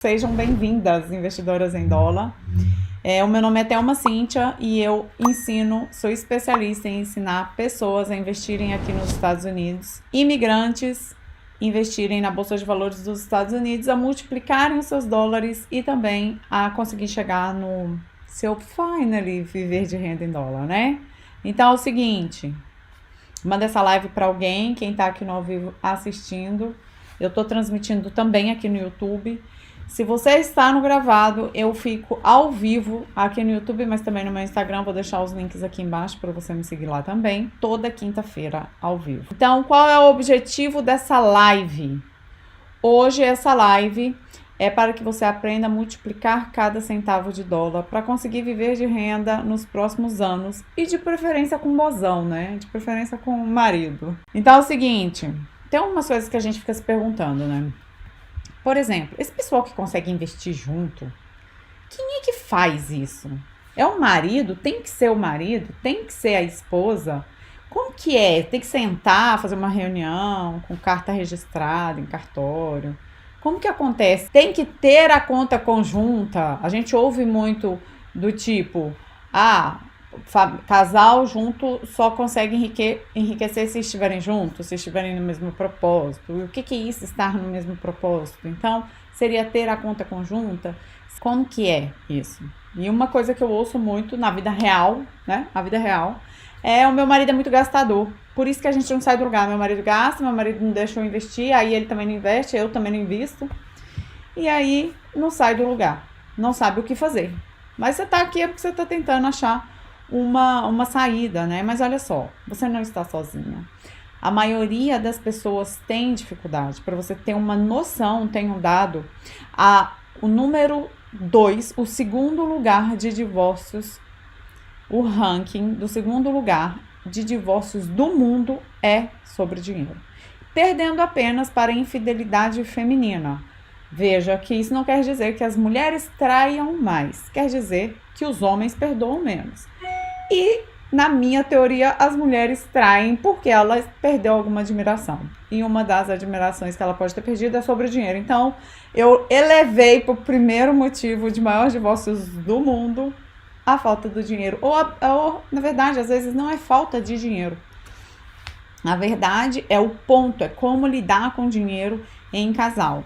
Sejam bem-vindas, investidoras em dólar. O meu nome é Thelma Cíntia e eu sou especialista em ensinar pessoas a investirem aqui nos Estados Unidos, imigrantes investirem na Bolsa de Valores dos Estados Unidos, a multiplicarem os seus dólares e também a conseguir chegar no seu finally viver de renda em dólar, né? Então é o seguinte, manda essa live para alguém, quem está aqui no ao vivo assistindo. Eu estou transmitindo também aqui no YouTube. Se você está no gravado, eu fico ao vivo aqui no YouTube, mas também no meu Instagram. Vou deixar os links aqui embaixo para você me seguir lá também. Toda quinta-feira ao vivo. Então, qual é o objetivo dessa live? Hoje, essa live é para que você aprenda a multiplicar cada centavo de dólar para conseguir viver de renda nos próximos anos e de preferência com mozão, né? De preferência com o marido. Então, é o seguinte, tem umas coisas que a gente fica se perguntando, né? Por exemplo, esse pessoal que consegue investir junto, quem é que faz isso? É o marido? Tem que ser o marido? Tem que ser a esposa? Como que é? Tem que sentar, fazer uma reunião com carta registrada em cartório? Como que acontece? Tem que ter a conta conjunta? A gente ouve muito do tipo, casal junto só consegue enriquecer se estiverem juntos, se estiverem no mesmo propósito. E o que é isso, estar no mesmo propósito? Então, seria ter a conta conjunta? Como que é isso? E uma coisa que eu ouço muito na vida real, né? A vida real, o meu marido é muito gastador. Por isso que a gente não sai do lugar. Meu marido gasta, meu marido não deixa eu investir, aí ele também não investe, eu também não invisto. E aí, não sai do lugar. Não sabe o que fazer. Mas você tá aqui porque você tá tentando achar uma saída, né? Mas olha só, você não está sozinha. A maioria das pessoas tem dificuldade. Para você ter uma noção, tenho dado o número 2, o segundo lugar de divórcios, o ranking do segundo lugar de divórcios do mundo é sobre dinheiro. Perdendo apenas para a infidelidade feminina. Veja que isso não quer dizer que as mulheres traiam mais, quer dizer que os homens perdoam menos. E, na minha teoria, as mulheres traem porque elas perdeu alguma admiração. E uma das admirações que ela pode ter perdido é sobre o dinheiro. Então, eu elevei para o primeiro motivo de maiores divórcios do mundo a falta do dinheiro. Ou, na verdade, às vezes não é falta de dinheiro. Na verdade, é o ponto, é como lidar com dinheiro em casal.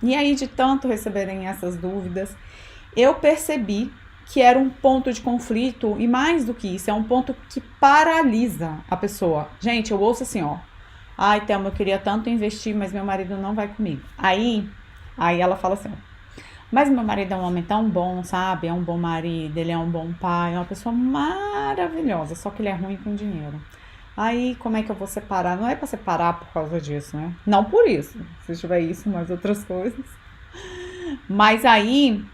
E aí, de tanto receberem essas dúvidas, eu percebi que era um ponto de conflito, e mais do que isso, é um ponto que paralisa a pessoa. Gente, eu ouço assim, ó, ai, Thelma, eu queria tanto investir, mas meu marido não vai comigo. Aí ela fala assim, ó, mas meu marido é um homem tão bom, sabe? É um bom marido, ele é um bom pai, é uma pessoa maravilhosa, só que ele é ruim com dinheiro. Aí, como é que eu vou separar? Não é pra separar por causa disso, né? Não por isso, se tiver isso, mas outras coisas. Mas aí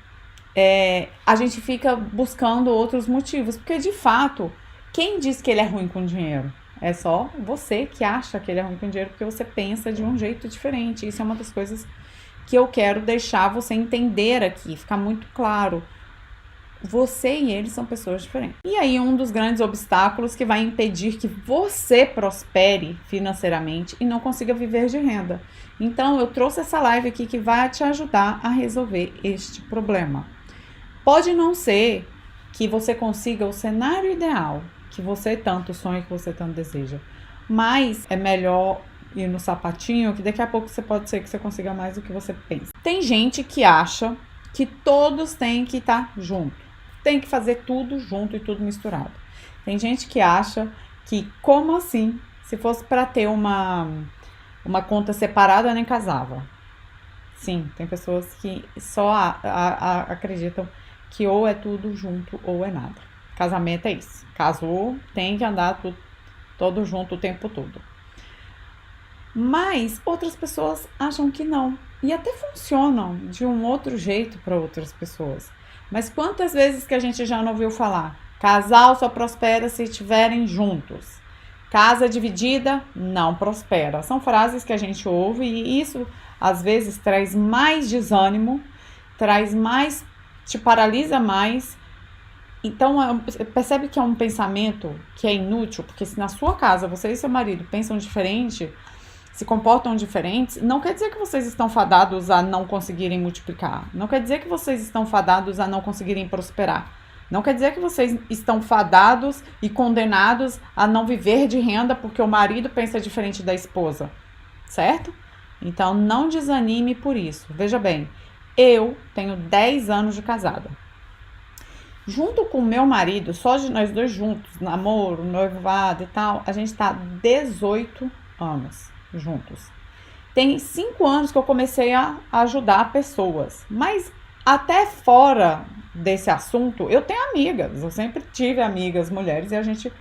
a gente fica buscando outros motivos, porque de fato, quem diz que ele é ruim com dinheiro? É só você que acha que ele é ruim com dinheiro, porque você pensa de um jeito diferente. Isso é uma das coisas que eu quero deixar você entender aqui, ficar muito claro. Você e ele são pessoas diferentes. E aí, um dos grandes obstáculos que vai impedir que você prospere financeiramente e não consiga viver de renda. Então, eu trouxe essa live aqui que vai te ajudar a resolver este problema. Pode não ser que você consiga o cenário ideal, que você tanto sonha, que você tanto deseja, mas é melhor ir no sapatinho, que daqui a pouco pode ser que você consiga mais do que você pensa. Tem gente que acha que todos têm que estar junto, tem que fazer tudo junto e tudo misturado. Tem gente que acha que, como assim, se fosse para ter uma conta separada, eu nem casava. Sim, tem pessoas que só acreditam que ou é tudo junto ou é nada. Casamento é isso. Casou, tem que andar todo junto o tempo todo. Mas outras pessoas acham que não. E até funcionam de um outro jeito para outras pessoas. Mas quantas vezes que a gente já não ouviu falar? Casal só prospera se estiverem juntos. Casa dividida não prospera. São frases que a gente ouve e isso às vezes traz mais desânimo, te paralisa mais. Então, percebe que é um pensamento que é inútil, porque se na sua casa você e seu marido pensam diferente, se comportam diferentes, não quer dizer que vocês estão fadados a não conseguirem multiplicar. Não quer dizer que vocês estão fadados a não conseguirem prosperar. Não quer dizer que vocês estão fadados e condenados a não viver de renda porque o marido pensa diferente da esposa, certo? Então, não desanime por isso. Veja bem, eu tenho 10 anos de casada. Junto com o meu marido, só de nós dois juntos, namoro, noivado e tal, a gente tá 18 anos juntos. Tem 5 anos que eu comecei a ajudar pessoas, mas até fora desse assunto, eu tenho amigas, eu sempre tive amigas mulheres e a gente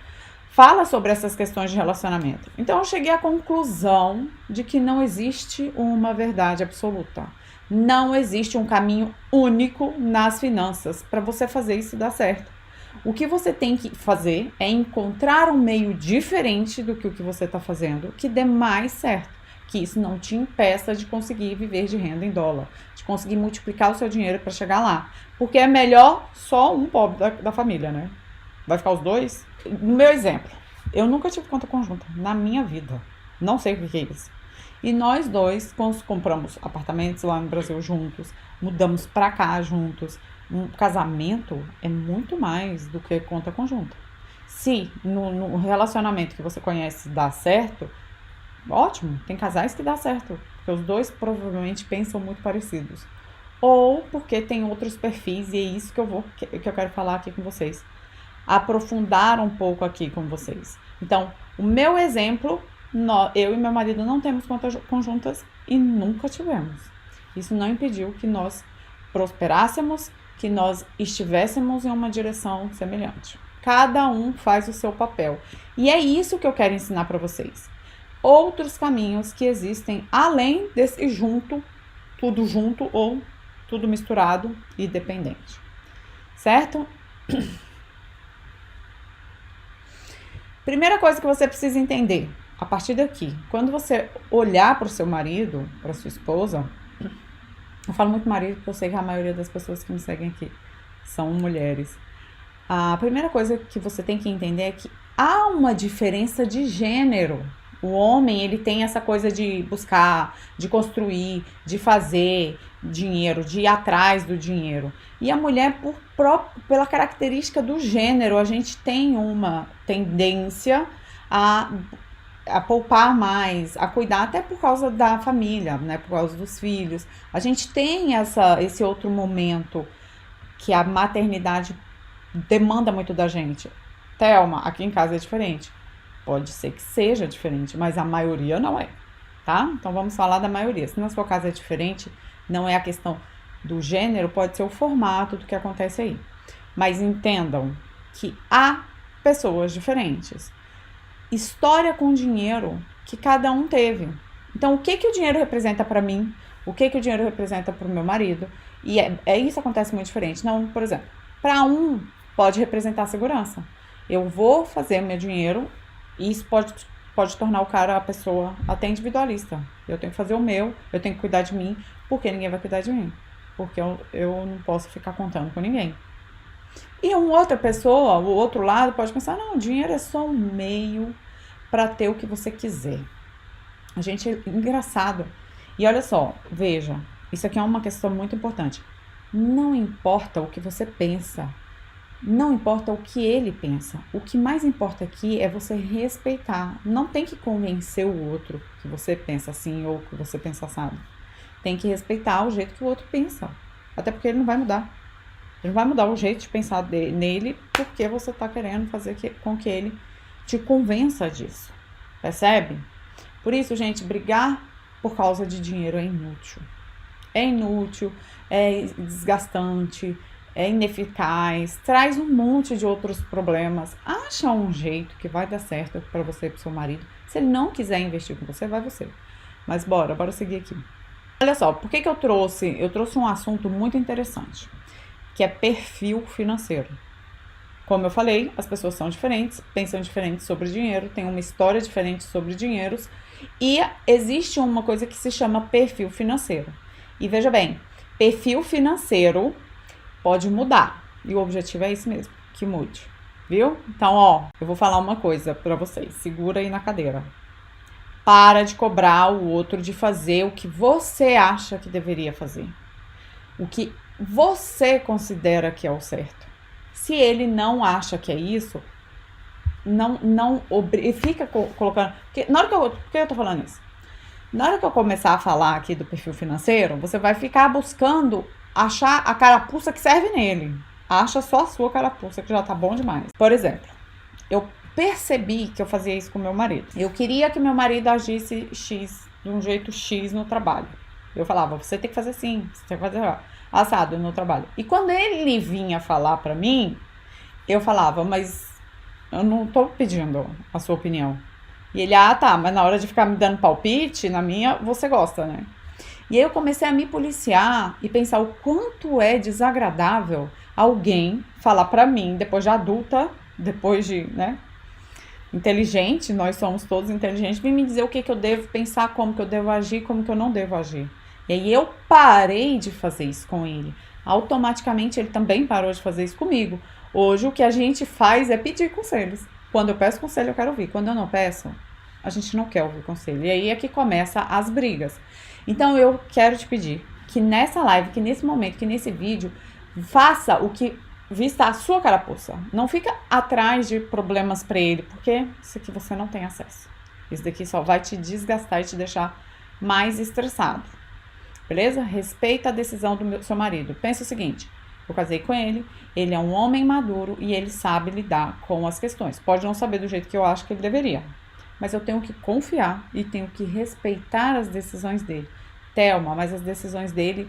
fala sobre essas questões de relacionamento. Então eu cheguei à conclusão de que não existe uma verdade absoluta. Não existe um caminho único nas finanças para você fazer isso dar certo. O que você tem que fazer é encontrar um meio diferente do que o que você está fazendo, que dê mais certo. Que isso não te impeça de conseguir viver de renda em dólar, de conseguir multiplicar o seu dinheiro para chegar lá. Porque é melhor só um pobre da família, né? Vai ficar os dois? No meu exemplo, eu nunca tive conta conjunta na minha vida. Não sei o que é isso. E nós dois compramos apartamentos lá no Brasil juntos, mudamos pra cá juntos. Um casamento é muito mais do que conta conjunta. Se no relacionamento que você conhece dá certo, ótimo, tem casais que dá certo, porque os dois provavelmente pensam muito parecidos. Ou porque tem outros perfis, e é isso que eu quero falar aqui com vocês. Aprofundar um pouco aqui com vocês. Então, o meu exemplo, eu e meu marido não temos contas conjuntas e nunca tivemos. Isso não impediu que nós prosperássemos, que nós estivéssemos em uma direção semelhante. Cada um faz o seu papel. E é isso que eu quero ensinar para vocês. Outros caminhos que existem além desse tudo junto ou tudo misturado e dependente. Certo? Primeira coisa que você precisa entender, a partir daqui, quando você olhar para o seu marido, para sua esposa, eu falo muito marido porque eu sei que a maioria das pessoas que me seguem aqui são mulheres. A primeira coisa que você tem que entender é que há uma diferença de gênero. O homem, ele tem essa coisa de buscar, de construir, de fazer dinheiro, de ir atrás do dinheiro. E a mulher, pela característica do gênero, a gente tem uma tendência a poupar mais, a cuidar até por causa da família, né, por causa dos filhos. A gente tem esse outro momento que a maternidade demanda muito da gente. Thelma, aqui em casa é diferente. Pode ser que seja diferente, mas a maioria não é, tá? Então vamos falar da maioria. Se na sua casa é diferente, não é a questão do gênero, pode ser o formato do que acontece aí. Mas entendam que há pessoas diferentes. História com dinheiro que cada um teve. Então, o que o dinheiro representa para mim? O que o dinheiro representa para o meu marido? E isso acontece muito diferente. Não, por exemplo, para um pode representar segurança. Eu vou fazer meu dinheiro e isso pode tornar a pessoa até individualista. Eu tenho que fazer o meu, eu tenho que cuidar de mim, porque ninguém vai cuidar de mim. Porque eu não posso ficar contando com ninguém. E uma outra pessoa, o outro lado, pode pensar, não, o dinheiro é só um meio para ter o que você quiser. A gente é engraçado. E olha só, veja, isso aqui é uma questão muito importante. Não importa o que você pensa, não importa o que ele pensa. O que mais importa aqui é você respeitar. Não tem que convencer o outro que você pensa assim ou que você pensa assado. Tem que respeitar o jeito que o outro pensa. Até porque ele não vai mudar. Ele não vai mudar o jeito de pensar nele porque você está querendo fazer com que ele te convença disso. Percebe? Por isso, gente, brigar por causa de dinheiro é inútil. É inútil, é desgastante, é ineficaz, traz um monte de outros problemas. Acha um jeito que vai dar certo para você e para o seu marido. Se ele não quiser investir com você, vai você. Mas bora seguir aqui. Olha só, por que eu trouxe? Eu trouxe um assunto muito interessante, que é perfil financeiro. Como eu falei, as pessoas são diferentes, pensam diferente sobre dinheiro, têm uma história diferente sobre dinheiros e existe uma coisa que se chama perfil financeiro. E veja bem, perfil financeiro pode mudar e o objetivo é esse mesmo, que mude, viu? Então, eu vou falar uma coisa pra vocês, segura aí na cadeira. Para de cobrar o outro de fazer o que você acha que deveria fazer. O que você considera que é o certo. Se ele não acha que é isso, não fica colocando. Porque na hora por que eu tô falando isso? Na hora que eu começar a falar aqui do perfil financeiro, você vai ficar buscando achar a carapuça que serve nele. Acha só a sua carapuça, que já tá bom demais. Por exemplo, eu percebi que eu fazia isso com meu marido. Eu queria que meu marido agisse X, de um jeito X no trabalho. Eu falava, você tem que fazer assim, você tem que fazer assado no trabalho. E quando ele vinha falar pra mim, eu falava, mas eu não tô pedindo a sua opinião. E ele, tá, mas na hora de ficar me dando palpite, na minha, você gosta, né? E aí eu comecei a me policiar e pensar o quanto é desagradável alguém falar pra mim, depois de adulta, depois de, né, inteligente, nós somos todos inteligentes, vir me dizer o que eu devo pensar, como que eu devo agir, como que eu não devo agir. E aí eu parei de fazer isso com ele. Automaticamente ele também parou de fazer isso comigo. Hoje o que a gente faz é pedir conselhos. Quando eu peço conselho eu quero ouvir. Quando eu não peço, a gente não quer ouvir conselho. E aí é que começa as brigas. Então eu quero te pedir que nessa live, que nesse momento, que nesse vídeo, faça o que vista a sua carapuça. Não fica atrás de problemas pra ele, porque isso aqui você não tem acesso. Isso daqui só vai te desgastar e te deixar mais estressado. Beleza? Respeita a decisão do seu marido. Pensa o seguinte, eu casei com ele, ele é um homem maduro e ele sabe lidar com as questões. Pode não saber do jeito que eu acho que ele deveria, mas eu tenho que confiar e tenho que respeitar as decisões dele. Thelma, mas as decisões dele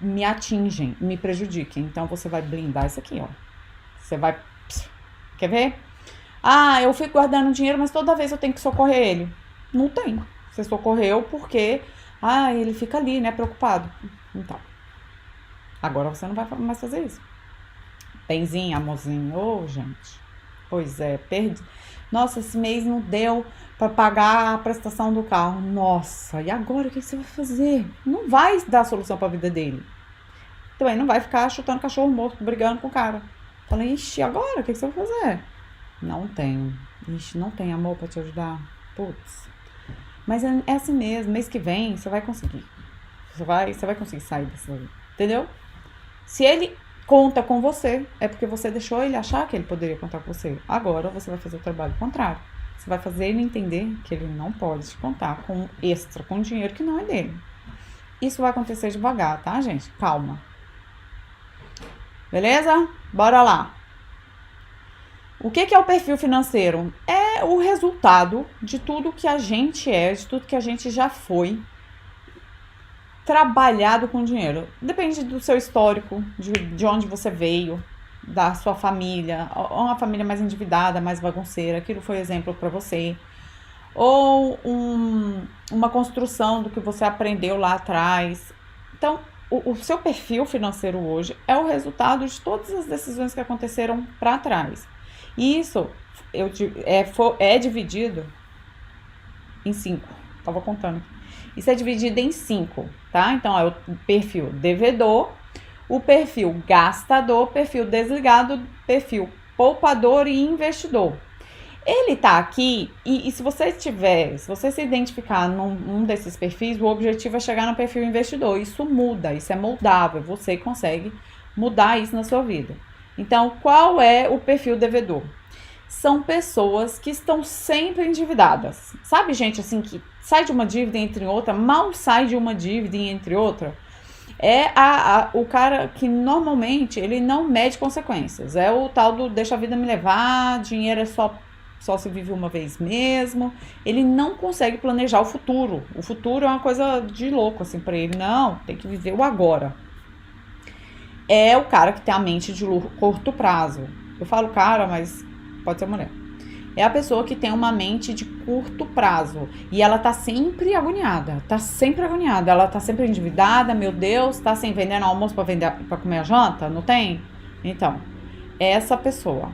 me atingem, me prejudiquem. Então você vai blindar isso aqui, ó. Você vai... Quer ver? Eu fico guardando dinheiro, mas toda vez eu tenho que socorrer ele. Não tem. Você socorreu porque... ele fica ali, né, preocupado. Então, agora você não vai mais fazer isso. Benzinho, amorzinho. Gente. Pois é, perdi. Nossa, esse mês não deu para pagar a prestação do carro. Nossa, e agora o que você vai fazer? Não vai dar solução para a vida dele. Também não vai ficar chutando cachorro morto, brigando com o cara. Falei, ixi, agora o que você vai fazer? Não tenho. Ixi, não tem amor para te ajudar. Putz. Mas é assim mesmo, mês que vem você vai conseguir. Você vai conseguir sair disso aí. Entendeu? Se ele conta com você, é porque você deixou ele achar que ele poderia contar com você. Agora você vai fazer o trabalho contrário. Você vai fazer ele entender que ele não pode contar com extra, com dinheiro que não é dele. Isso vai acontecer devagar, tá, gente? Calma. Beleza? Bora lá. O que é o perfil financeiro? É o resultado de tudo que a gente é, de tudo que a gente já foi trabalhado com dinheiro. Depende do seu histórico, de onde você veio, da sua família, ou uma família mais endividada, mais bagunceira, aquilo foi exemplo para você. Ou uma construção do que você aprendeu lá atrás. Então, o seu perfil financeiro hoje é o resultado de todas as decisões que aconteceram para trás. E isso é dividido em 5. Tava contando. Isso é dividido em 5, tá? Então, é o perfil devedor, o perfil gastador, perfil desligado, perfil poupador e investidor. Ele tá aqui e se você se identificar num desses perfis, o objetivo é chegar no perfil investidor. Isso muda, isso é moldável, você consegue mudar isso na sua vida. Então, qual é o perfil devedor? São pessoas que estão sempre endividadas. Sabe, gente, assim, que sai de uma dívida e entra em outra, mal sai de uma dívida e entre outra? É o cara que normalmente ele não mede consequências. É o tal do deixa a vida me levar, dinheiro é só se vive uma vez mesmo. Ele não consegue planejar o futuro. O futuro é uma coisa de louco, assim, pra ele. Não, tem que viver o agora. É o cara que tem a mente de curto prazo. Eu falo cara, mas pode ser mulher. É a pessoa que tem uma mente de curto prazo. E ela tá sempre agoniada. Ela tá sempre endividada, meu Deus, tá sem vender no almoço pra comer a janta? Não tem? Então, é essa pessoa.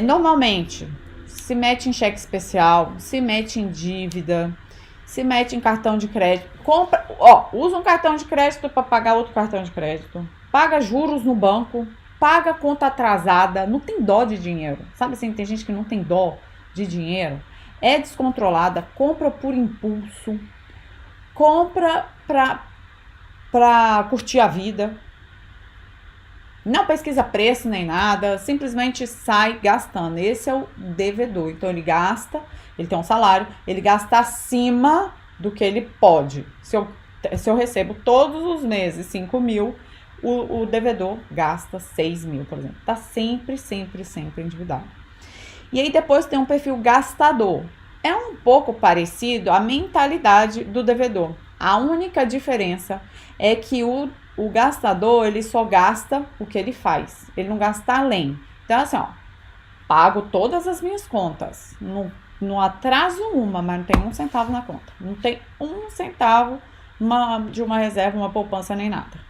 Normalmente, se mete em cheque especial, se mete em dívida, se mete em cartão de crédito. Usa um cartão de crédito para pagar outro cartão de crédito. Paga juros no banco. Paga conta atrasada, não tem dó de dinheiro. Sabe assim, tem gente que não tem dó de dinheiro. é descontrolada, compra por impulso, compra pra curtir a vida, não pesquisa preço nem nada, simplesmente sai gastando. Esse é o devedor. Então ele gasta, ele tem um salário, ele gasta acima do que ele pode. Se eu recebo todos os meses 5 mil, o devedor gasta 6 mil, por exemplo. Tá sempre endividado. E aí depois tem um perfil gastador. É um pouco parecido a mentalidade do devedor. A única diferença é que o gastador, ele só gasta o que ele faz. Ele não gasta além. Então, assim, ó, pago todas as minhas contas. Não atraso uma, mas não tem um centavo na conta. Não tem um centavo de uma reserva, uma poupança, nem nada.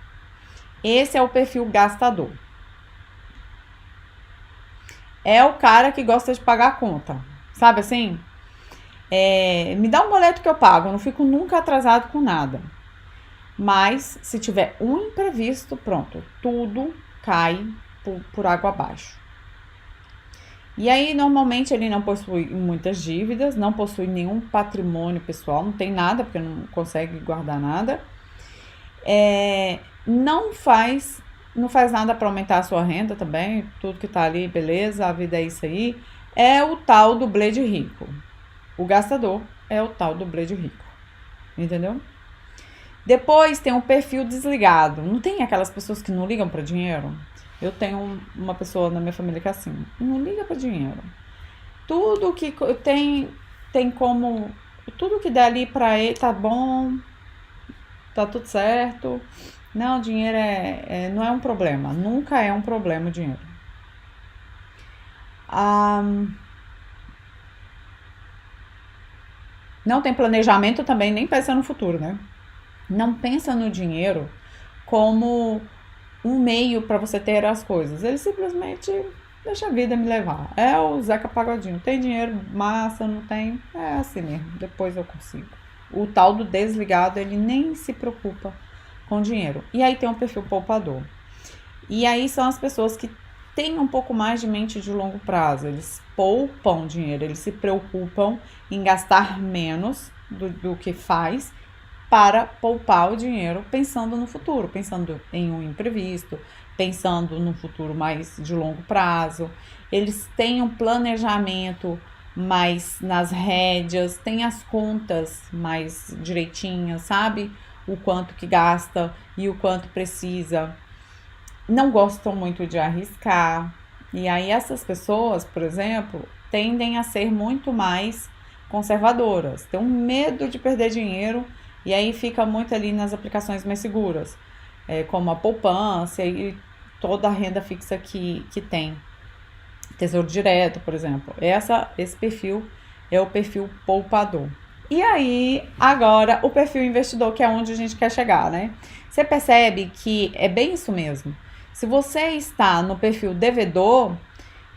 Esse é o perfil gastador. É o cara que gosta de pagar a conta. Sabe assim? Me dá um boleto que eu pago. Eu não fico nunca atrasado com nada. Mas, se tiver um imprevisto, pronto, tudo cai por água abaixo. E aí, normalmente, ele não possui muitas dívidas, não possui nenhum patrimônio pessoal, não tem nada, porque não consegue guardar nada. Não faz nada para aumentar a sua renda também, tudo que tá ali, beleza, a vida é isso aí. É o tal do blé de rico. O gastador é o tal do blé de rico, entendeu? Depois tem um perfil desligado. Não tem aquelas pessoas que não ligam para dinheiro? Eu tenho uma pessoa na minha família que é assim, não liga para dinheiro. Tudo que tem como, tudo que der ali para ele tá bom, tá tudo certo. Não, dinheiro não é um problema. Nunca é um problema o dinheiro. Não tem planejamento também, nem pensa no futuro, né? Não pensa no dinheiro como um meio para você ter as coisas. Ele simplesmente deixa a vida me levar. É o Zeca Pagodinho. Tem dinheiro, massa, não tem? É assim mesmo, depois eu consigo. O tal do desligado, ele nem se preocupa com dinheiro. E aí tem um perfil poupador. E aí são as pessoas que têm um pouco mais de mente de longo prazo. Eles poupam dinheiro, eles se preocupam em gastar menos do que faz para poupar o dinheiro pensando no futuro, pensando em um imprevisto, pensando no futuro mais de longo prazo. Eles têm um planejamento mais nas rédeas, têm as contas mais direitinhas, sabe? O quanto que gasta e o quanto precisa. Não gostam muito de arriscar. E aí essas pessoas, por exemplo, tendem a ser muito mais conservadoras. Tem um medo de perder dinheiro. E aí fica muito ali nas aplicações mais seguras, como a poupança e toda a renda fixa que tem. Tesouro direto, por exemplo. Esse perfil é o perfil poupador. E aí, agora, o perfil investidor, que é onde a gente quer chegar, né? Você percebe que é bem isso mesmo. Se você está no perfil devedor,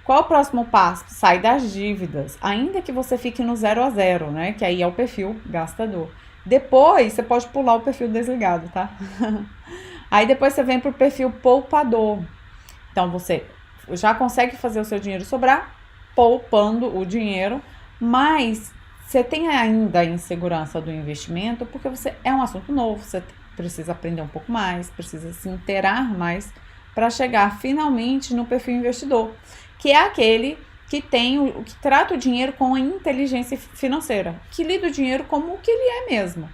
qual o próximo passo? Sai das dívidas, ainda que você fique no 0 a 0, né? Que aí é o perfil gastador. Depois, você pode pular o perfil desligado, tá? Aí depois você vem pro perfil poupador. Então, você já consegue fazer o seu dinheiro sobrar, poupando o dinheiro, mas você tem ainda a insegurança do investimento, porque é um assunto novo, você precisa aprender um pouco mais, precisa se inteirar mais para chegar finalmente no perfil investidor, que é aquele que que trata o dinheiro com a inteligência financeira, que lida o dinheiro como o que ele é mesmo.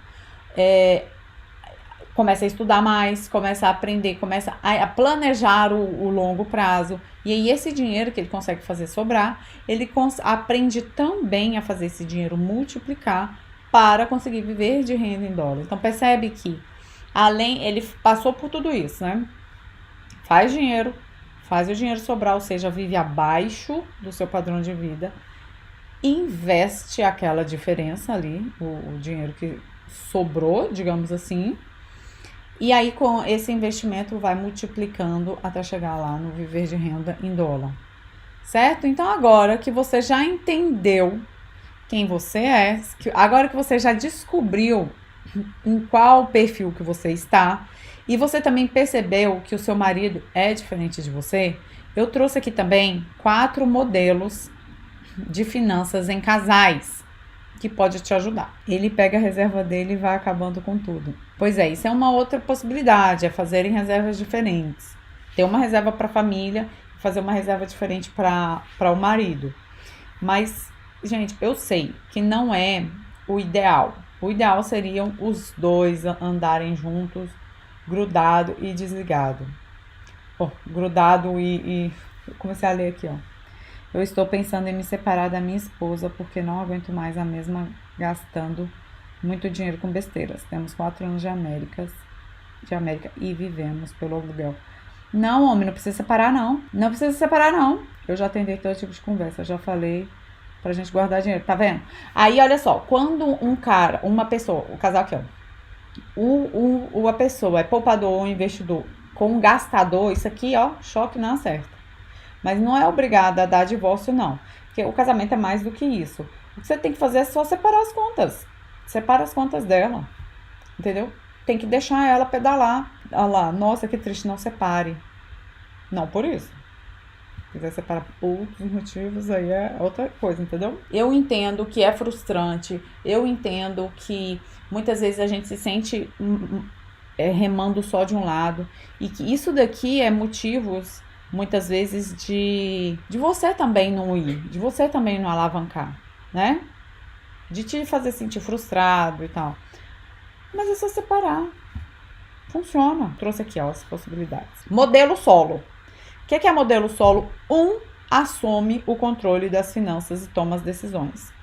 Começa a estudar mais, começa a aprender, começa a planejar o longo prazo. E aí esse dinheiro que ele consegue fazer sobrar, ele aprende também a fazer esse dinheiro multiplicar para conseguir viver de renda em dólar. Então percebe que ele passou por tudo isso, né? Faz o dinheiro sobrar, ou seja, vive abaixo do seu padrão de vida, investe aquela diferença ali, o dinheiro que sobrou, digamos assim, e aí com esse investimento vai multiplicando até chegar lá no viver de renda em dólar, certo? Então agora que você já entendeu quem você é, agora que você já descobriu em qual perfil que você está, e você também percebeu que o seu marido é diferente de você, eu trouxe aqui também 4 modelos de finanças em casais. que pode te ajudar. Ele pega a reserva dele e vai acabando com tudo. Pois é, isso é uma outra possibilidade, é fazerem reservas diferentes. Ter uma reserva para a família, fazer uma reserva diferente para o marido. Mas, gente, eu sei que não é o ideal. O ideal seriam os dois andarem juntos, grudado e desligado. Grudado e... Comecei a ler aqui, ó. Eu estou pensando em me separar da minha esposa porque não aguento mais a mesma gastando muito dinheiro com besteiras. Temos 4 anos de América e vivemos pelo aluguel. Não, homem, não precisa separar, não. Não precisa separar, não. Eu já atendi todo tipo de conversa, já falei pra gente guardar dinheiro, tá vendo? Aí, olha só, quando uma pessoa, o casal aqui, ó, a pessoa é poupador ou investidor com um gastador, isso aqui, ó, choque não acerta. Mas não é obrigada a dar divórcio, não. Porque o casamento é mais do que isso. O que você tem que fazer é só separar as contas. Separa as contas dela. Entendeu? Tem que deixar ela pedalar. Olha lá, nossa, que triste, não separe. Não por isso. Se quiser separar por outros motivos, aí é outra coisa, entendeu? Eu entendo que é frustrante. Eu entendo que muitas vezes a gente se sente remando só de um lado. E que isso daqui é motivos... muitas vezes de você também não ir, de você também não alavancar, né? De te fazer sentir frustrado e tal. Mas é só separar. Funciona. Trouxe aqui, ó, as possibilidades. Modelo solo. O que é modelo solo? Assume o controle das finanças e toma as decisões.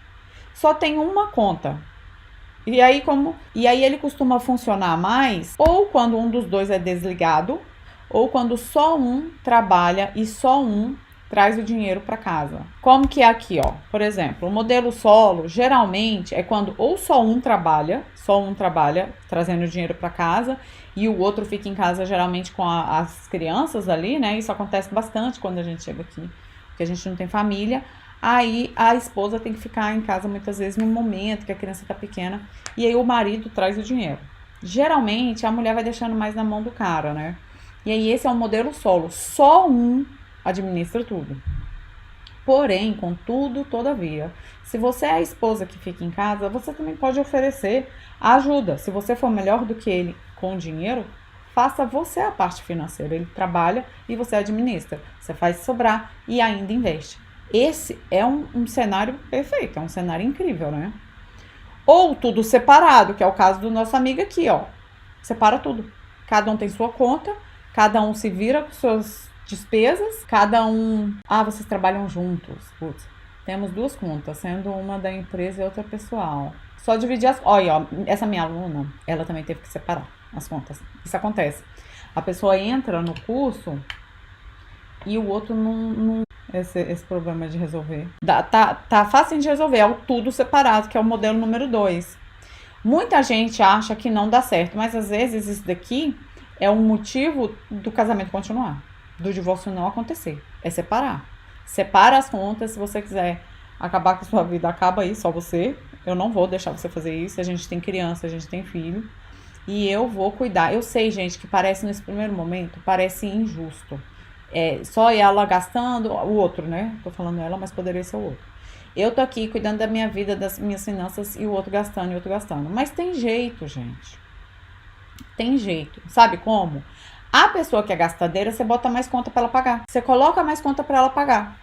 Só tem uma conta. E aí ele costuma funcionar mais ou quando um dos dois é desligado, ou quando só um trabalha e só um traz o dinheiro para casa. Como que é aqui, ó? Por exemplo, o modelo solo, geralmente, é quando ou só um trabalha trazendo o dinheiro para casa, e o outro fica em casa, geralmente, com as crianças ali, né? Isso acontece bastante quando a gente chega aqui, porque a gente não tem família. Aí a esposa tem que ficar em casa, muitas vezes, no momento que a criança tá pequena, e aí o marido traz o dinheiro. Geralmente, a mulher vai deixando mais na mão do cara, né? E aí esse é um modelo solo, só um administra tudo. Porém, contudo, todavia, se você é a esposa que fica em casa, você também pode oferecer ajuda. Se você for melhor do que ele com dinheiro, faça você a parte financeira. Ele trabalha e você administra. Você faz sobrar e ainda investe. Esse é um cenário perfeito, é um cenário incrível, né? Ou tudo separado, que é o caso do nosso amigo aqui, ó. Separa tudo. Cada um tem sua conta. Cada um se vira com suas despesas, cada um... vocês trabalham juntos. Putz, temos 2 contas, sendo uma da empresa e outra pessoal. Só dividir as... Olha, ó, essa minha aluna, ela também teve que separar as contas. Isso acontece. A pessoa entra no curso e o outro não... Esse problema de resolver. Tá fácil de resolver, é o tudo separado, que é o modelo número 2. Muita gente acha que não dá certo, mas às vezes isso daqui... é um motivo do casamento continuar, do divórcio não acontecer. É separar. Separa as contas. Se você quiser acabar com a sua vida, acaba aí, só você. Eu não vou deixar você fazer isso. A gente tem criança, a gente tem filho. E eu vou cuidar. Eu sei, gente, que parece nesse primeiro momento, parece injusto. Só ela gastando, o outro, né? Tô falando ela, mas poderia ser o outro. Eu tô aqui cuidando da minha vida, das minhas finanças, e o outro gastando, e o outro gastando. Mas tem jeito, gente. Tem jeito. Sabe como? A pessoa que é gastadeira, você bota mais conta para ela pagar. Você coloca mais conta para ela pagar.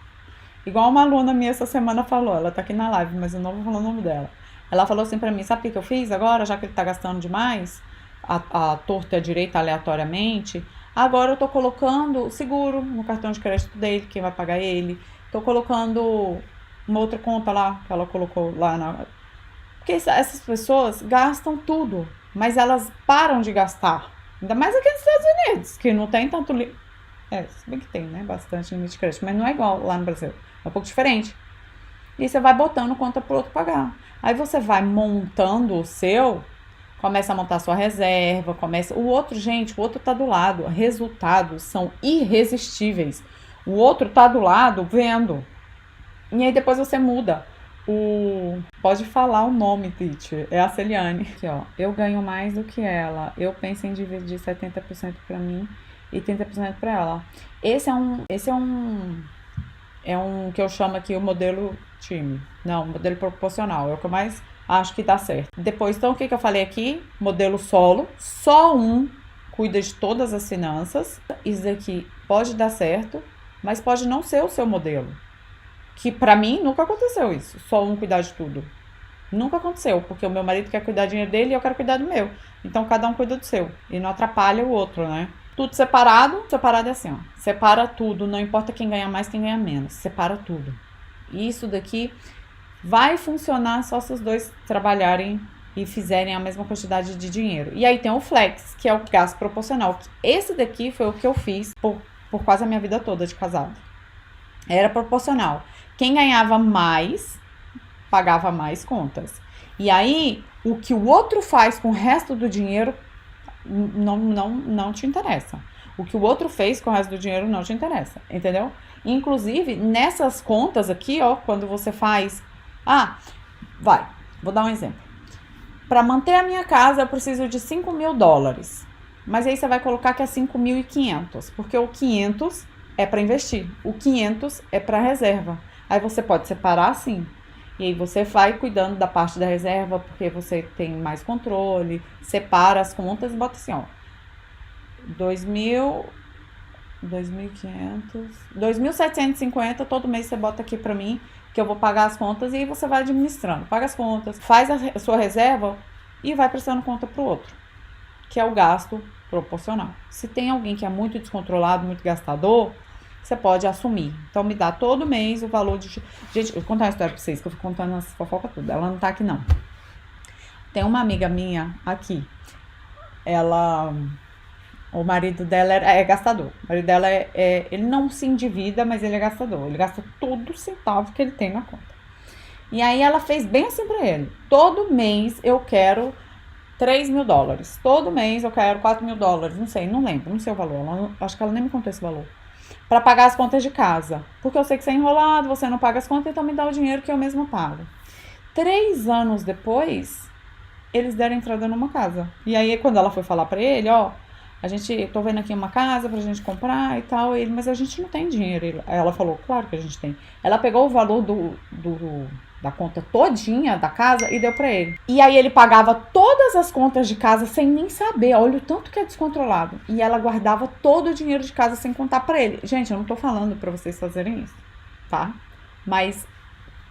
Igual uma aluna minha essa semana falou, ela tá aqui na live, mas eu não vou falar o nome dela. Ela falou assim pra mim, sabe o que eu fiz agora, já que ele tá gastando demais, a torta e a direita aleatoriamente, agora eu tô colocando seguro no cartão de crédito dele, quem vai pagar ele. Tô colocando uma outra conta lá, que ela colocou lá na... Porque essas pessoas gastam tudo. Mas elas param de gastar. Ainda mais aqui nos Estados Unidos, que não tem tanto... se bem que tem, né? Bastante limite de crédito. Mas não é igual lá no Brasil. É um pouco diferente. E você vai botando conta pro outro pagar. Aí você vai montando o seu, começa a montar a sua reserva, o outro tá do lado. Resultados são irresistíveis. O outro tá do lado vendo. E aí depois você muda. Pode falar o nome, teacher. É a Celiane. Aqui, ó. Eu ganho mais do que ela. Eu penso em dividir 70% pra mim e 30% pra ela. Esse é um que eu chamo aqui o modelo time. Não, modelo proporcional é o que eu mais acho que dá certo. Depois, então, o que eu falei aqui? Modelo solo, só um cuida de todas as finanças. Isso daqui pode dar certo, mas pode não ser o seu modelo. Que pra mim nunca aconteceu isso, só um cuidar de tudo. Nunca aconteceu, porque o meu marido quer cuidar do dinheiro dele e eu quero cuidar do meu. Então cada um cuida do seu e não atrapalha o outro, né? Tudo separado é assim, ó. Separa tudo, não importa quem ganha mais, quem ganha menos. Separa tudo. E isso daqui vai funcionar só se os dois trabalharem e fizerem a mesma quantidade de dinheiro. E aí tem o flex, que é o gasto proporcional. Esse daqui foi o que eu fiz por quase a minha vida toda de casado. Era proporcional. Quem ganhava mais, pagava mais contas. E aí, o que o outro faz com o resto do dinheiro não te interessa. O que o outro fez com o resto do dinheiro não te interessa, entendeu? Inclusive, nessas contas aqui, ó, quando você faz... vou dar um exemplo. Para manter a minha casa, eu preciso de $5.000. Mas aí você vai colocar que é 5.500, porque o 500 é para investir, o 500 é para reserva. Aí você pode separar assim. E aí você vai cuidando da parte da reserva, porque você tem mais controle, separa as contas e bota assim, ó. 2.500, 2.750, todo mês você bota aqui pra mim, que eu vou pagar as contas, e aí você vai administrando. Paga as contas, faz a sua reserva e vai prestando conta pro outro, que é o gasto proporcional. Se tem alguém que é muito descontrolado, muito gastador, você pode assumir. Então, me dá todo mês o valor de... Gente, eu vou contar uma história pra vocês, que eu fico contando as fofocas tudo. Ela não tá aqui, não. Tem uma amiga minha aqui. O marido dela é gastador. O marido dela ele não se endivida, mas ele é gastador. Ele gasta todo centavo que ele tem na conta. E aí, ela fez bem assim pra ele. Todo mês eu quero $3.000. Todo mês eu quero $4.000. Não sei, não lembro. Não sei o valor. Acho que ela nem me contou esse valor. Para pagar as contas de casa. Porque eu sei que você é enrolado, você não paga as contas, então me dá o dinheiro que eu mesmo pago. 3 anos depois, eles deram entrada numa casa. E aí, quando ela foi falar para ele, ó, tô vendo aqui uma casa pra gente comprar e tal, mas a gente não tem dinheiro. Aí ela falou, claro que a gente tem. Ela pegou o valor da conta todinha da casa e deu pra ele. E aí ele pagava todas as contas de casa sem nem saber. Olha o tanto que é descontrolado. E ela guardava todo o dinheiro de casa sem contar pra ele. Gente, eu não tô falando pra vocês fazerem isso, tá? Mas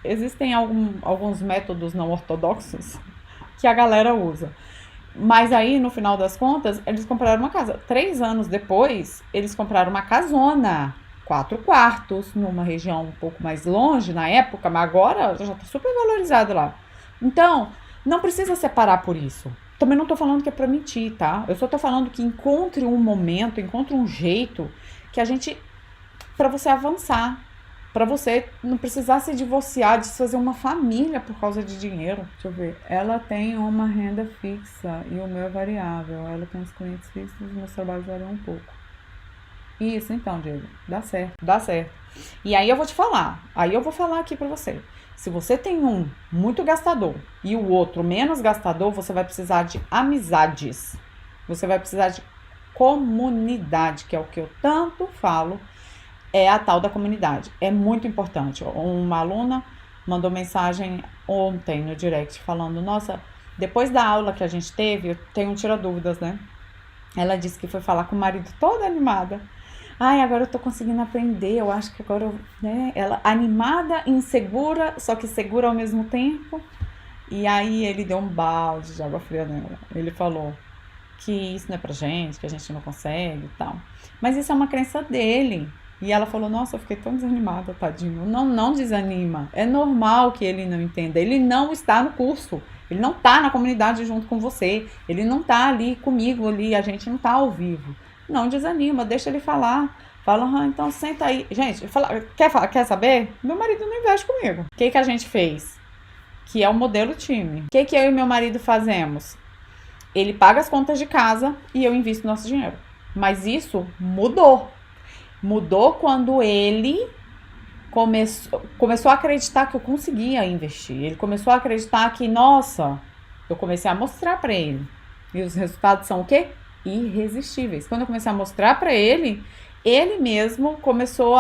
existem alguns métodos não ortodoxos que a galera usa. Mas aí, no final das contas, eles compraram uma casa. 3 anos depois, eles compraram uma casona. 4 quartos, numa região um pouco mais longe na época, mas agora já tá super valorizado lá. Então, não precisa separar por isso. Também não tô falando que é pra mentir, tá? Eu só tô falando que encontre um momento, encontre um jeito pra você avançar. Pra você não precisar se divorciar, desfazer uma família por causa de dinheiro. Deixa eu ver. Ela tem uma renda fixa e o meu é variável. Ela tem os clientes fixos e os meus trabalhos variam um pouco. Isso, então, Diego, dá certo. E aí eu vou te falar, aqui pra você. Se você tem um muito gastador e o outro menos gastador, você vai precisar de amizades. Você vai precisar de comunidade, que é o que eu tanto falo, é a tal da comunidade. É muito importante. Uma aluna mandou mensagem ontem no direct falando, nossa, depois da aula que a gente teve, eu tenho um tira-dúvidas, né? Ela disse que foi falar com o marido toda animada. Agora eu tô conseguindo aprender, eu acho que agora, né? Ela animada, insegura, só que segura ao mesmo tempo. E aí ele deu um balde de água fria nela. Ele falou que isso não é pra gente, que a gente não consegue e tal. Mas isso é uma crença dele. E ela falou, nossa, eu fiquei tão desanimada, tadinho. Não desanima. É normal que ele não entenda. Ele não está no curso. Ele não tá na comunidade junto com você. Ele não tá ali comigo, ali. A gente não tá ao vivo. Não desanima, deixa ele falar. Fala, então senta aí. Gente, quer saber? Meu marido não investe comigo. O que a gente fez? Que é o modelo time. O que eu e meu marido fazemos? Ele paga as contas de casa e eu invisto nosso dinheiro. Mas isso mudou. Mudou quando ele começou a acreditar que eu conseguia investir. Ele começou a acreditar que, nossa, eu comecei a mostrar pra ele. E os resultados são o quê? Irresistíveis. Quando eu comecei a mostrar pra ele, ele mesmo começou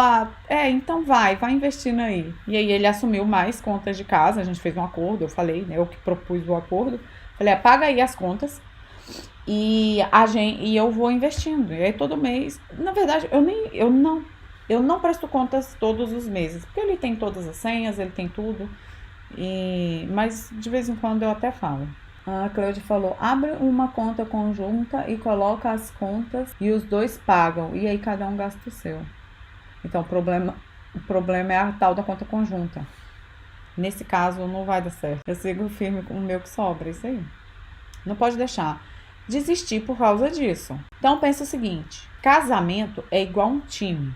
então vai investindo aí. E aí ele assumiu mais contas de casa, a gente fez um acordo, eu falei, né, eu que propus o acordo, falei, paga aí as contas e eu vou investindo. E aí todo mês, na verdade, eu não presto contas todos os meses, porque ele tem todas as senhas, ele tem tudo, mas de vez em quando eu até falo. A Cleide falou, abre uma conta conjunta e coloca as contas e os dois pagam, e aí cada um gasta o seu. Então o problema é a tal da conta conjunta. Nesse caso não vai dar certo. Eu sigo firme com o meu que sobra, isso aí. Não pode deixar desistir por causa disso. Então pensa o seguinte, casamento é igual um time.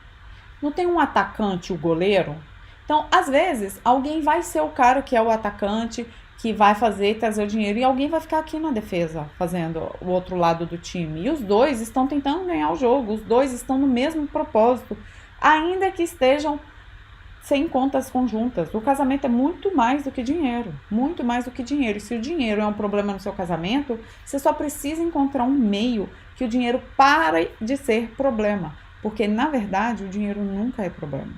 Não tem um atacante, o goleiro? Então, às vezes, alguém vai ser o cara que é o atacante, que vai trazer o dinheiro, e alguém vai ficar aqui na defesa, fazendo o outro lado do time. E os dois estão tentando ganhar o jogo, os dois estão no mesmo propósito, ainda que estejam sem contas conjuntas. O casamento é muito mais do que dinheiro, muito mais do que dinheiro. E se o dinheiro é um problema no seu casamento, você só precisa encontrar um meio que o dinheiro pare de ser problema, porque, na verdade, o dinheiro nunca é problema.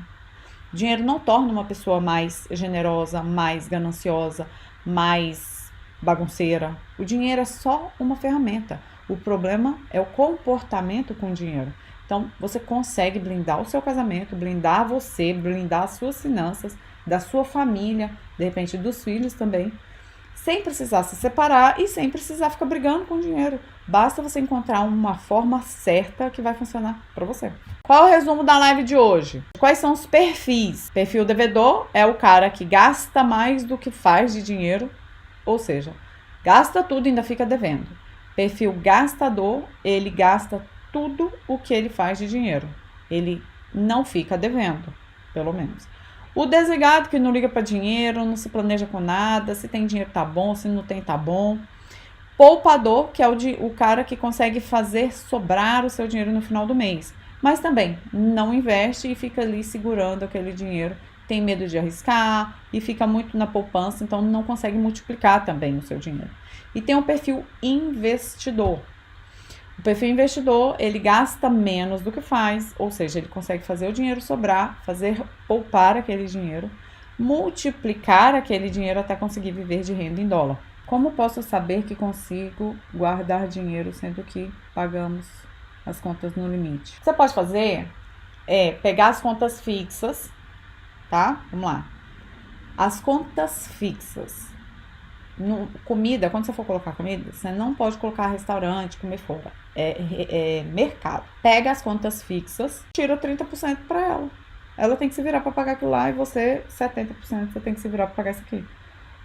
O dinheiro não torna uma pessoa mais generosa, mais gananciosa, mais bagunceira. O dinheiro é só uma ferramenta. O problema é o comportamento com o dinheiro. Então, você consegue blindar o seu casamento, blindar você, blindar as suas finanças, da sua família, de repente dos filhos também, sem precisar se separar e sem precisar ficar brigando com o dinheiro. Basta você encontrar uma forma certa que vai funcionar para você. Qual é o resumo da live de hoje? Quais são os perfis? Perfil devedor é o cara que gasta mais do que faz de dinheiro, ou seja, gasta tudo e ainda fica devendo. Perfil gastador, ele gasta tudo o que ele faz de dinheiro. Ele não fica devendo, pelo menos. O desligado, que não liga para dinheiro, não se planeja com nada, se tem dinheiro tá bom, se não tem tá bom. Poupador, que é o cara que consegue fazer sobrar o seu dinheiro no final do mês, mas também não investe e fica ali segurando aquele dinheiro, tem medo de arriscar e fica muito na poupança, então não consegue multiplicar também o seu dinheiro. E tem o perfil investidor. O perfil investidor, ele gasta menos do que faz, ou seja, ele consegue fazer o dinheiro sobrar, fazer poupar aquele dinheiro, multiplicar aquele dinheiro até conseguir viver de renda em dólar. Como posso saber que consigo guardar dinheiro sendo que pagamos as contas no limite? O que você pode fazer é pegar as contas fixas, tá? Vamos lá. As contas fixas. Comida, quando você for colocar comida, você não pode colocar restaurante, comer fora. É mercado. Pega as contas fixas, tira 30% para ela. Ela tem que se virar para pagar aquilo lá e você 70%. Você tem que se virar para pagar isso aqui.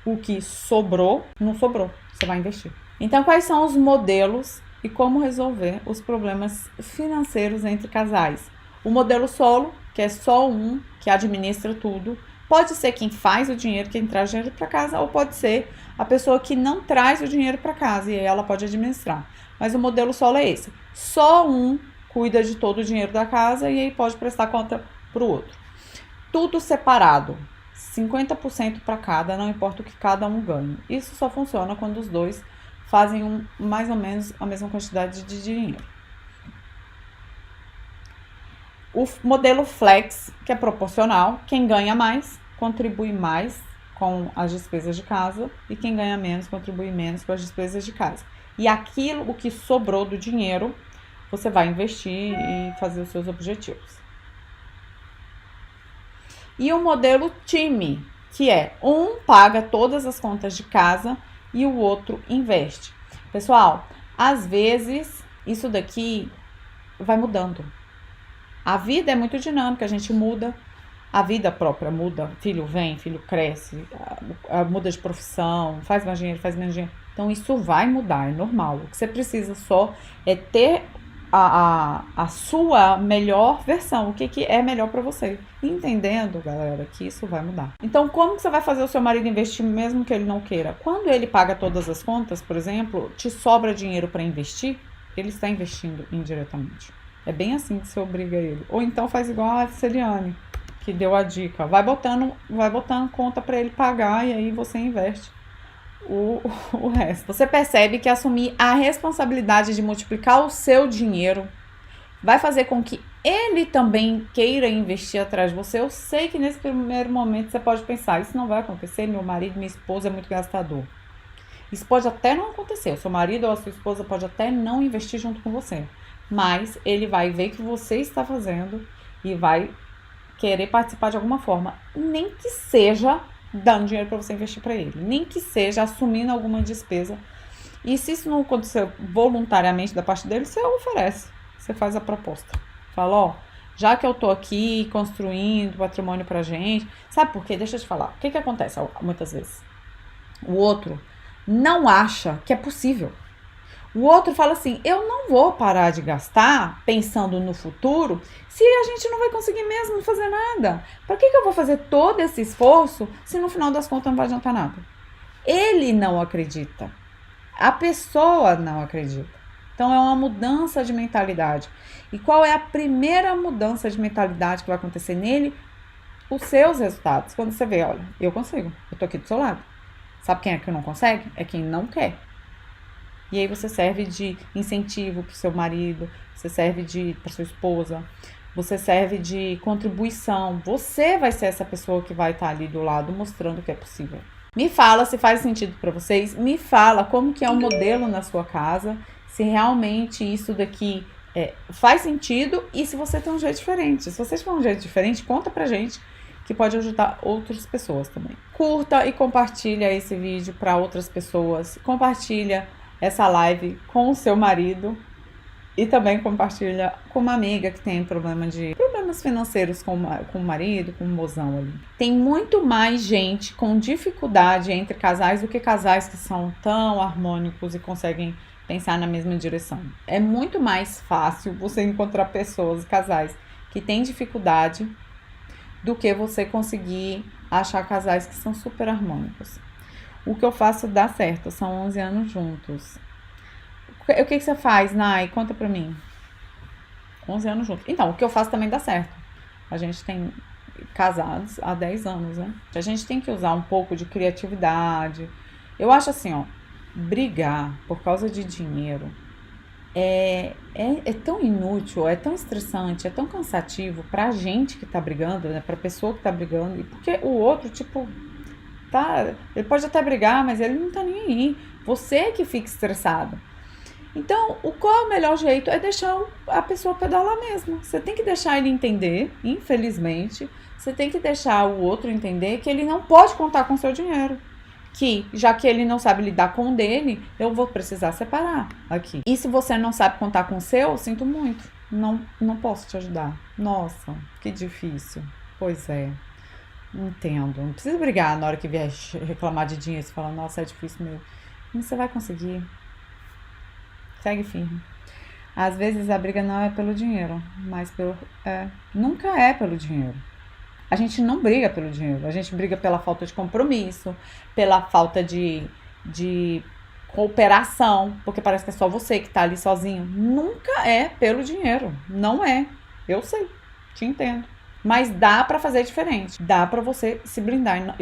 O que sobrou, não sobrou. Você vai investir. Então, quais são os modelos e como resolver os problemas financeiros entre casais? O modelo solo, que é só um que administra tudo. Pode ser quem faz o dinheiro, quem traz o dinheiro para casa, ou pode ser a pessoa que não traz o dinheiro para casa e aí ela pode administrar. Mas o modelo solo é esse. Só um cuida de todo o dinheiro da casa e aí pode prestar conta para o outro. Tudo separado. 50% para cada, não importa o que cada um ganhe. Isso só funciona quando os dois fazem mais ou menos a mesma quantidade de dinheiro. O modelo flex, que é proporcional, quem ganha mais contribui mais com as despesas de casa e quem ganha menos contribui menos com as despesas de casa. E aquilo, o que sobrou do dinheiro, você vai investir e fazer os seus objetivos. E o modelo time, que é um paga todas as contas de casa e o outro investe. Pessoal, às vezes isso daqui vai mudando. A vida é muito dinâmica, a gente muda, a vida própria muda, filho vem, filho cresce, muda de profissão, faz mais dinheiro, faz menos dinheiro. Então isso vai mudar, é normal. O que você precisa só é ter a sua melhor versão, o que é melhor para você. Entendendo, galera, que isso vai mudar. Então, como que você vai fazer o seu marido investir mesmo que ele não queira? Quando ele paga todas as contas, por exemplo, te sobra dinheiro para investir, ele está investindo indiretamente. É bem assim que você obriga ele. Ou então faz igual a Celiane, que deu a dica. Vai botando conta para ele pagar e aí você investe o resto. Você percebe que assumir a responsabilidade de multiplicar o seu dinheiro vai fazer com que ele também queira investir atrás de você. Eu sei que nesse primeiro momento você pode pensar, isso não vai acontecer, meu marido, minha esposa é muito gastador. Isso pode até não acontecer, o seu marido ou a sua esposa pode até não investir junto com você, mas ele vai ver que você está fazendo e vai querer participar de alguma forma, nem que seja dando dinheiro para você investir para ele, nem que seja assumindo alguma despesa. E se isso não acontecer voluntariamente da parte dele, você oferece, você faz a proposta. Fala, ó, já que eu tô aqui construindo patrimônio pra gente, sabe por quê? Deixa eu te falar. O que acontece muitas vezes? O outro não acha que é possível. O outro fala assim, eu não vou parar de gastar pensando no futuro se a gente não vai conseguir mesmo fazer nada. Para que eu vou fazer todo esse esforço se no final das contas não vai adiantar nada? Ele não acredita. A pessoa não acredita. Então é uma mudança de mentalidade. E qual é a primeira mudança de mentalidade que vai acontecer nele? Os seus resultados. Quando você vê, olha, eu consigo, eu tô aqui do seu lado. Sabe quem é que não consegue? É quem não quer. E aí você serve de incentivo para o seu marido, você serve para sua esposa, você serve de contribuição. Você vai ser essa pessoa que vai estar ali do lado mostrando que é possível. Me fala se faz sentido para vocês, me fala como que é o modelo na sua casa, se realmente isso daqui faz sentido e se você tem um jeito diferente. Se você tiver um jeito diferente, conta pra gente que pode ajudar outras pessoas também. Curta e compartilha esse vídeo para outras pessoas. Compartilha essa live com o seu marido e também compartilha com uma amiga que tem problemas financeiros com o marido, com o mozão ali. Tem muito mais gente com dificuldade entre casais do que casais que são tão harmônicos e conseguem pensar na mesma direção. É muito mais fácil você encontrar pessoas, casais, que têm dificuldade do que você conseguir achar casais que são super harmônicos. O que eu faço dá certo, são 11 anos juntos. O que você faz, Nai? Conta pra mim. 11 anos juntos. Então, o que eu faço também dá certo. A gente tem casados há 10 anos, né? A gente tem que usar um pouco de criatividade. Eu acho assim, ó, brigar por causa de dinheiro é tão inútil, é tão estressante, é tão cansativo pra gente que tá brigando, né? Pra pessoa que tá brigando. E porque o outro, tipo, tá, ele pode até brigar, mas ele não tá nem aí. Você que fica estressado. Então, qual é o melhor jeito? É deixar a pessoa pedalar mesmo. Você tem que deixar ele entender, infelizmente, você tem que deixar o outro entender que ele não pode contar com o seu dinheiro. Que, já que ele não sabe lidar com o dele, eu vou precisar separar aqui. E se você não sabe contar com o seu, sinto muito. Não posso te ajudar. Nossa, que difícil. Pois é. Entendo. Não precisa brigar na hora que vier reclamar de dinheiro. Você fala, nossa, é difícil mesmo. Mas você vai conseguir. Segue firme. Às vezes a briga não é pelo dinheiro, mas nunca é pelo dinheiro. A gente não briga pelo dinheiro, a gente briga pela falta de compromisso, pela falta de cooperação, porque parece que é só você que tá ali sozinho. Nunca é pelo dinheiro, não é. Eu sei, te entendo. Mas dá pra fazer diferente, dá pra você se blindar.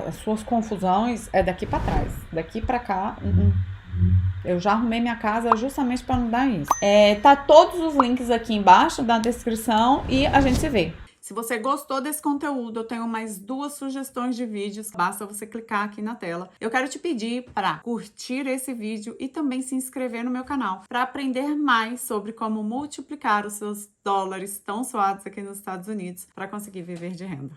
As suas confusões é daqui pra trás, daqui pra cá. Eu já arrumei minha casa justamente para não dar isso. Tá todos os links aqui embaixo da descrição e a gente se vê. Se você gostou desse conteúdo, eu tenho mais 2 sugestões de vídeos. Basta você clicar aqui na tela. Eu quero te pedir para curtir esse vídeo e também se inscrever no meu canal para aprender mais sobre como multiplicar os seus dólares tão suados aqui nos Estados Unidos para conseguir viver de renda.